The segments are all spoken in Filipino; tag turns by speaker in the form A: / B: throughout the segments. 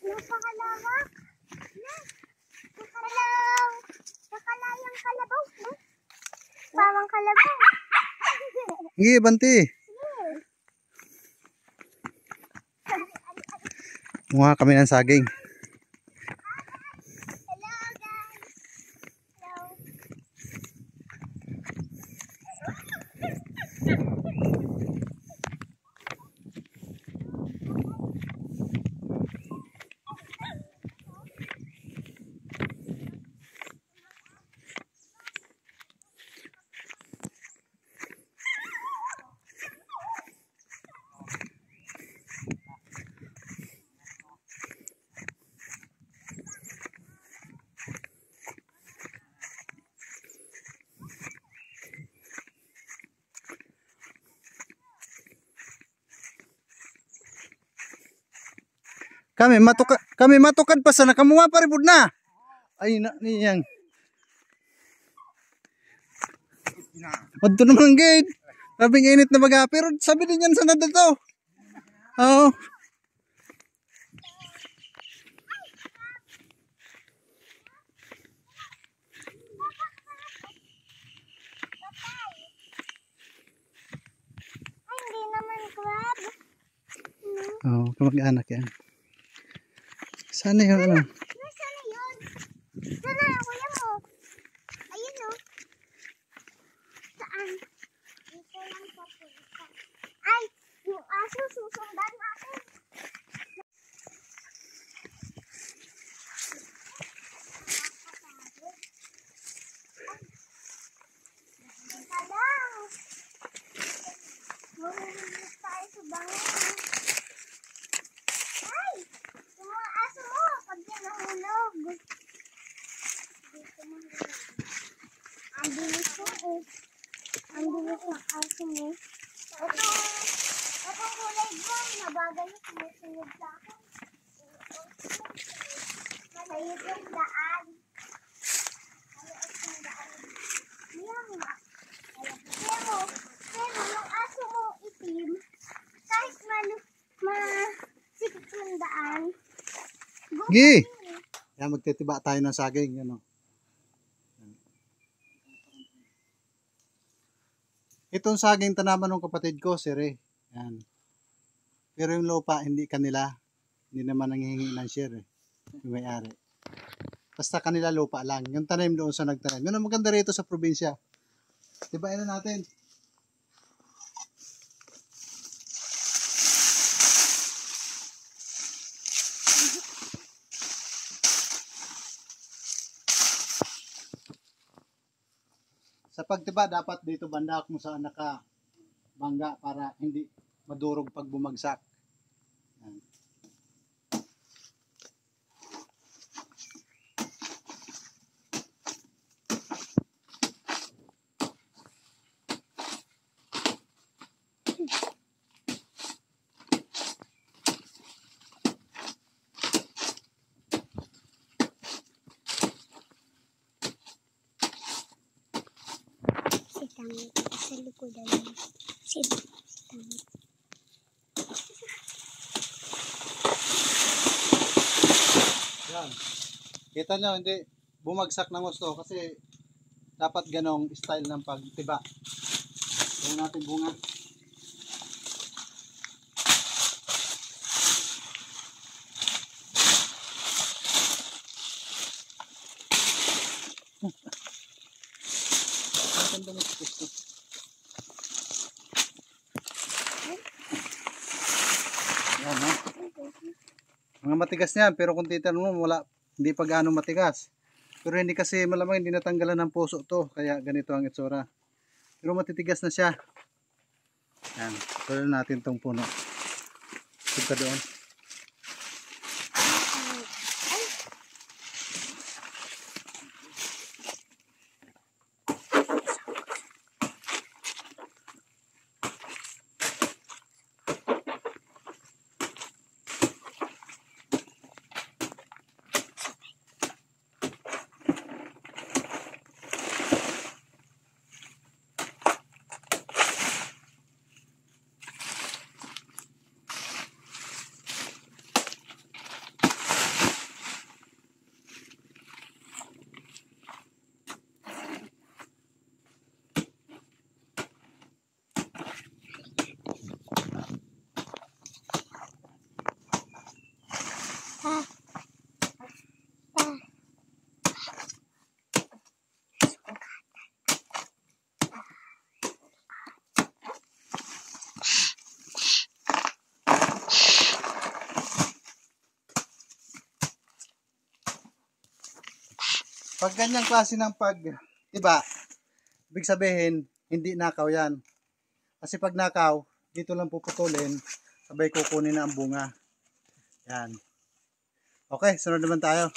A: Napakalawak. Nakalayang kalabaw. Parang kalabaw.
B: Sige, banti. Kumuha kami ng saging.
A: Hello guys. Hello.
B: Kami matukan pa sa nakamuha pa rin na. Ay na niyang. Adto naman ang gate. Labing init na baga. Pero sabi din yan sa nadal to. Oo.
A: Ay, hindi naman crab.
B: Oo, kamag-anak yan. Sana yun ano?
A: Nasaan na yun? Saan na kuya mo? Ayun o. Saan? Dito lang sa pusa. Ay, yung aso susundan natin. Dito lang. Mahuhulit tayo sa bangin. Ay! Yung mga aso mo, pag yan nahulog. Dito mahulog. Ang bilis mo eh. Ang bilis ng aso mo. Itong kulay brown, nabagal yung sumusunod sa akin. Malayot yung daan. Malayot yung daan. Yan nga. Pero yung aso mong itim, kahit masikip yung daan,
B: Gi! Yan, magtitiba tayo ng saging. Yan, o. Itong saging tanaman ng kapatid ko, sire. Yan. Pero yung lupa, hindi kanila. Hindi naman nanghihingi ng share eh. Yung may-ari. Basta kanila lupa lang. Yung tanim doon sa nagtanim. Yun ang maganda rito sa probinsya. Tibain na natin. Sa pagtiba, dapat dito banda kung saan nakabangga para hindi madurog pag bumagsak. Yan.
A: si Tangit sa likodan niya. Si Tangit.
B: Yan. Kita nyo, hindi bumagsak ng gusto kasi dapat ganong style ng pagtiba. Gawin natin bunga. Yan, ha? Mga matigas niyan, pero kung titanong mo, wala, hindi pa gaano matigas. Pero hindi kasi malamang hindi natanggalan ng puso to, kaya ganito ang itsura. Pero matitigas na siya. Yan, tuloy natin tong puno. Punta doon. Pag ganyang klase ng iba, ibig sabihin, hindi nakaw yan. Kasi pag nakaw, dito lang puputulin, sabay kukunin na ang bunga. Yan. Okay, sunod naman tayo.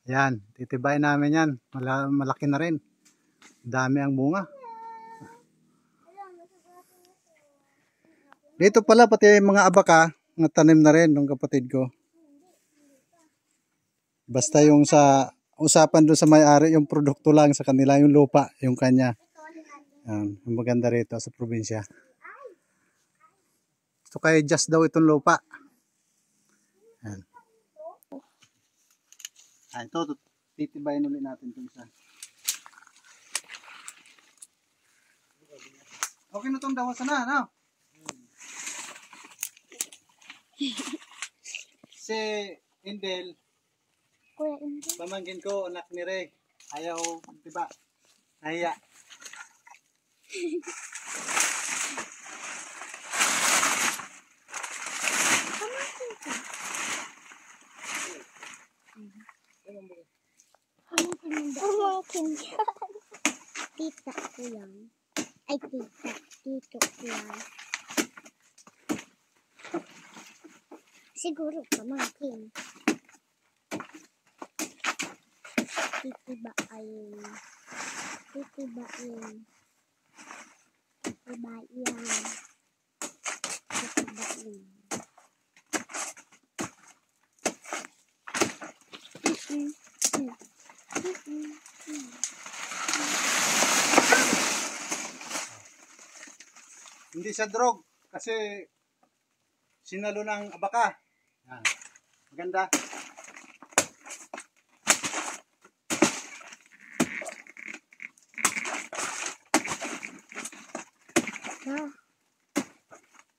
B: Yan, titibayin namin yan. Malaki na rin. Dami ang bunga. Dito pala pati mga abaka, natanim na rin ng kapatid ko. Basta yung sa usapan doon sa may-ari, yung produkto lang sa kanila, yung lupa, yung kanya. Yan, maganda rito sa probinsya. So kaya just daw itong lupa. Yan. Ito, titibayin ulit natin itong isa. Okay na itong dawasan na, no? Si Indel,
A: Kuya Inday.
B: pamangkin ko, anak ni Ray. Ayaw, diba? Nahiya.
A: Pamangkin yan. Tita ko yan. Ay, tito ko yan. Siguro pamangkin. Titibain. Titibain. Titibain. Titibain.
B: Hindi siya drog kasi sinalo ng abaka. Yan. Maganda.
A: Ah,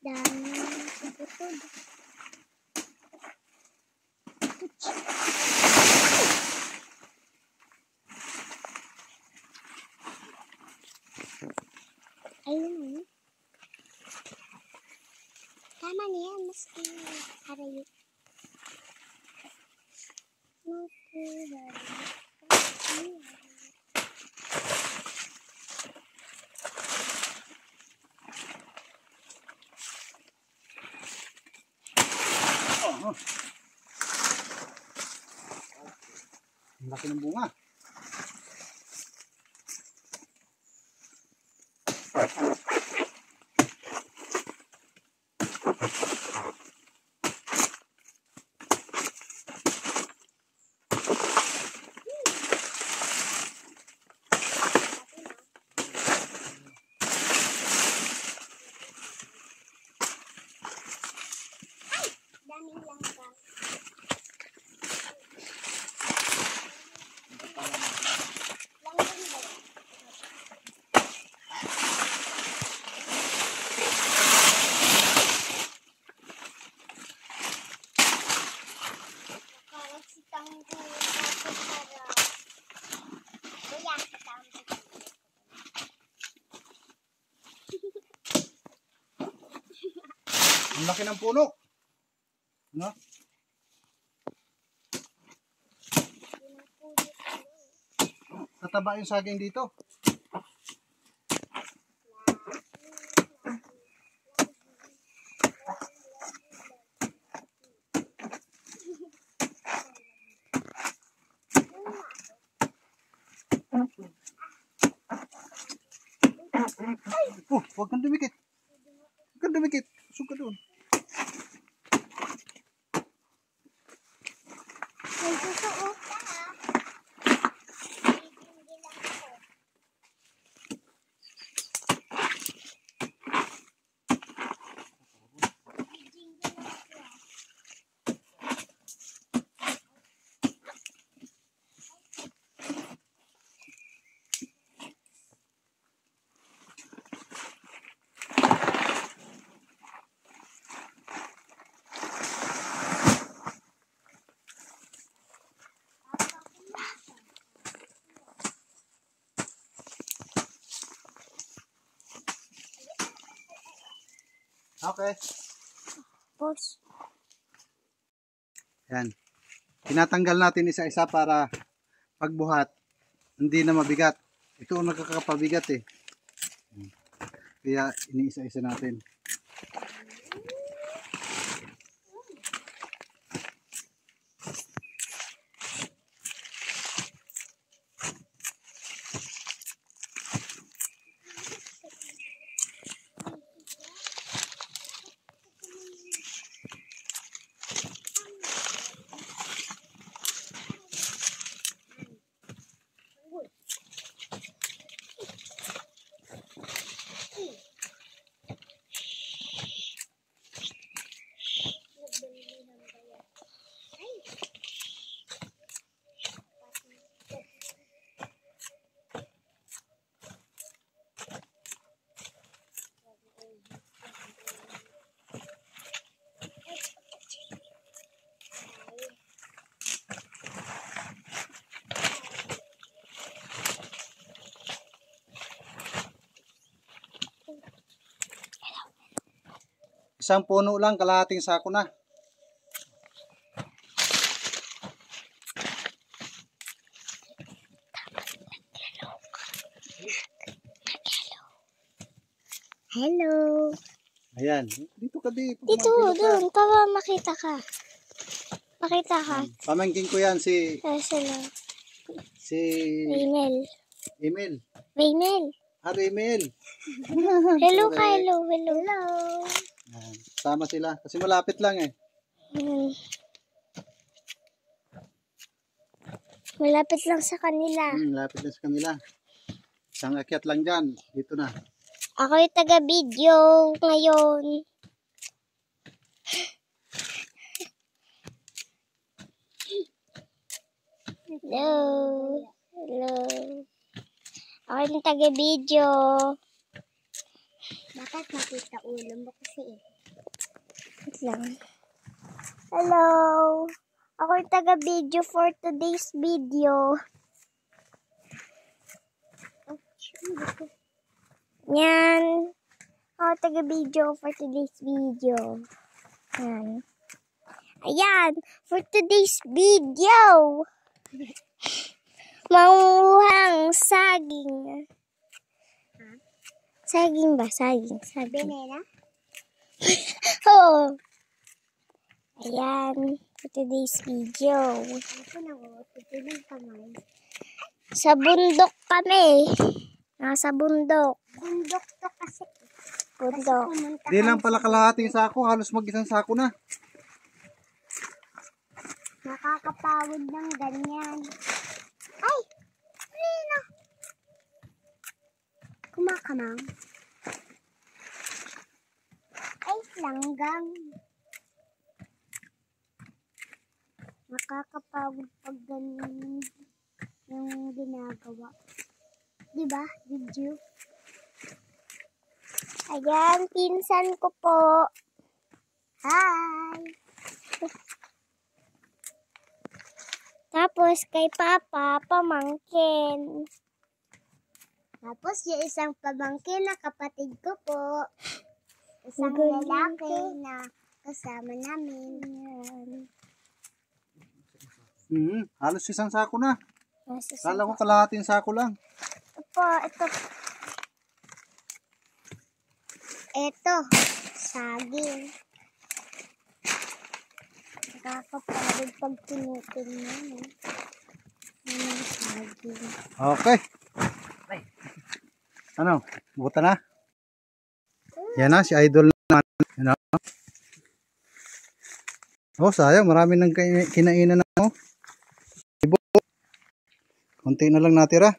A: dami putol. Ayun. Tama niya, maski harayo. Maski harayo.
B: Ang laki ng bunga.
A: Daming langka. Langka ba? Parang si Tanggo. Kuya, si Tanggo.
B: Ang laki ng puno. No? Tataba yung saging dito. Huwag kang dumikit. Huwag kang dumikit. Suka doon.
A: May susuot.
B: Okay.
A: Pause.
B: Yan. Tinatanggal natin isa-isa para pagbuhat, hindi na mabigat. Ito ang nakakapabigat eh. Kaya iniisa-isa natin. Isang puno lang, kalahating sako na.
A: Hello.
B: Ayan, dito ka di.
A: Dito, doon, para makita ka. Makita ka.
B: Pamangkin ko yan si
A: Sila.
B: Emil.
A: Raymel.
B: Emil.
A: Hello ka, hello. Hello.
B: Ayan, sama sila kasi malapit lang eh.
A: Malapit lang sa kanila.
B: Malapit lang sa kanila. Isang akyat lang dyan. Dito na.
A: Ako yung taga-video ngayon. Hello. Hello. Ako yung taga-video. Bakit makita ulo mo kasi eh? Wait lang. Hello. Ako yung taga-video for today's video. Yan. Ako taga-video for today's video. Yan. Ayan. For today's video. Manguhang saging. Saging ba? Saging. Banana? Oo. Ayan. For today's video. Sa bundok kami. Nasa bundok. Bundok to kasi. Bundok.
B: Di lang pala kalahating sako, halos mag-isang sako na.
A: Nakakapagod ng ganyan. Ay! Rina! Kumakamang. Ay, langgang. Nakakapagod pag ganyan yung ginagawa. Diba? Did you? Ayan, pinsan ko po. Hi! Tapos kay Papa, pamangkin. Tapos yung isang pamangkin na kapatid ko po. Isang lalaki na kasama namin. Yan.
B: Halos isang sako na. Kala ko kalahating sako lang.
A: Ito, saging. Nakakapagod pag tinutin mo. Yung saging.
B: Okay. Ano? Buta na? Yan na, si Idol na. Yan na. Oh, sayang. Marami nang kinainan na. Oh. Ibo. Kunti na lang natira.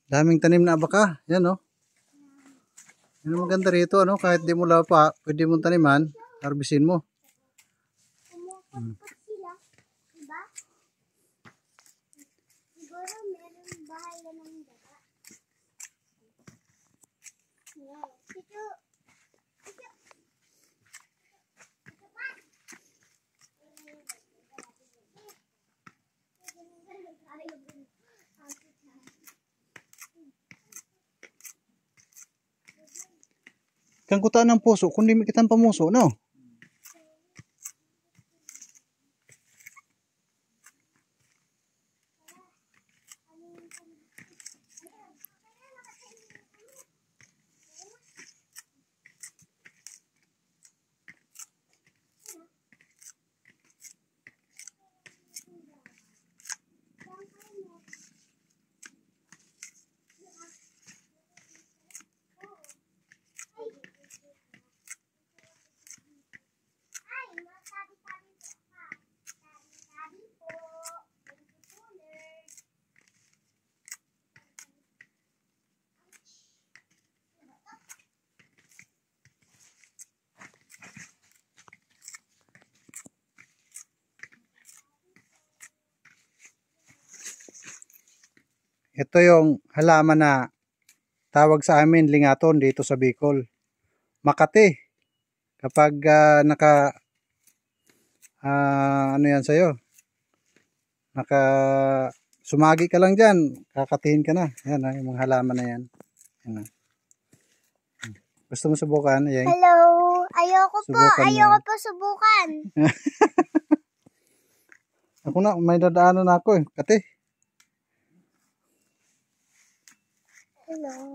B: Daming tanim na abaka. Yan oh. Yan ang maganda rito. Ano? Kahit di mo lapa, pwede mong taniman. Harbisin mo.
A: Sila, diba? Siguro meron bahay na ng daga. Yan. Ito.
B: Kang kutaan ng puso, kundi kitang pamuso, no? Ito yung halaman na tawag sa amin lingaton dito sa Bicol. Makati. Kapag ano yan sa'yo? Sumagi ka lang dyan, kakatihin ka na. Yan yung mga halaman na yan. Yan. Gusto mo subukan? Ayan.
A: Hello. Ayoko po.
B: Subukan
A: Ayoko
B: mo.
A: po subukan.
B: Ako na, may dadaanan na ako eh. Kati.
A: Hello.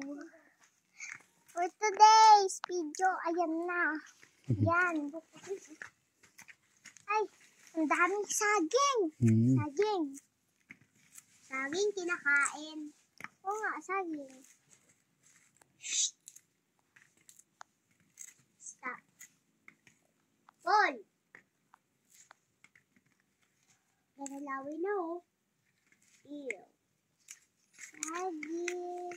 A: For today's video, ayan na. Yan. Ay, ang daming saging. Saging. Saging kinakain. Oo nga, saging. Stop. Ball. Nalalawin na oh. Ew. Saging.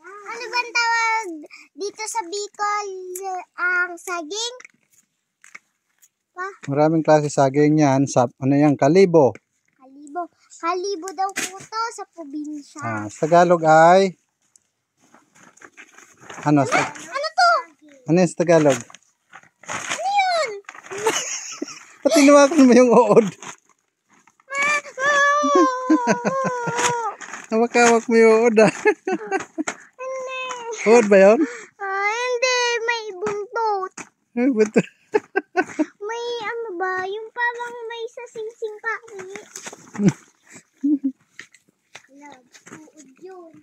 A: Ano ba ang tawag dito sa Bicol ang saging?
B: Maraming klase saging yan. Ano yan? Kalibo.
A: Kalibo. Kalibo daw po to sa probinsya.
B: Sa Tagalog ay ano to? Ano yung sa Tagalog?
A: Ano yun?
B: Pati nawakan mo yung uod. Hawak-hawak mo yung uod ah.
A: Hindi.
B: Uod ba yun?
A: Hindi. May buntot.
B: Ay, buto.
A: May ano ba? Yung parang may sasing-sing pa. Alam, uod yun.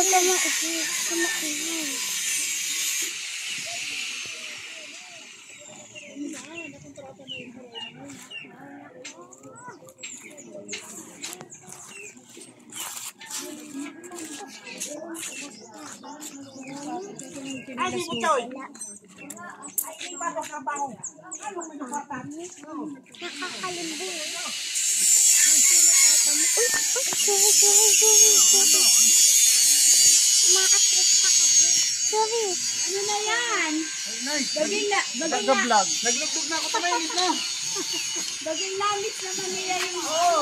A: Pagkamain. Nakakalimbo. Sorry. Umaatras pa kasi. Sorry.
C: Ano na yan? Baging
B: Nag-vlog. Naglugtog na ako sa mainit na.
C: Baging lamis naman nila yung...
B: Oo,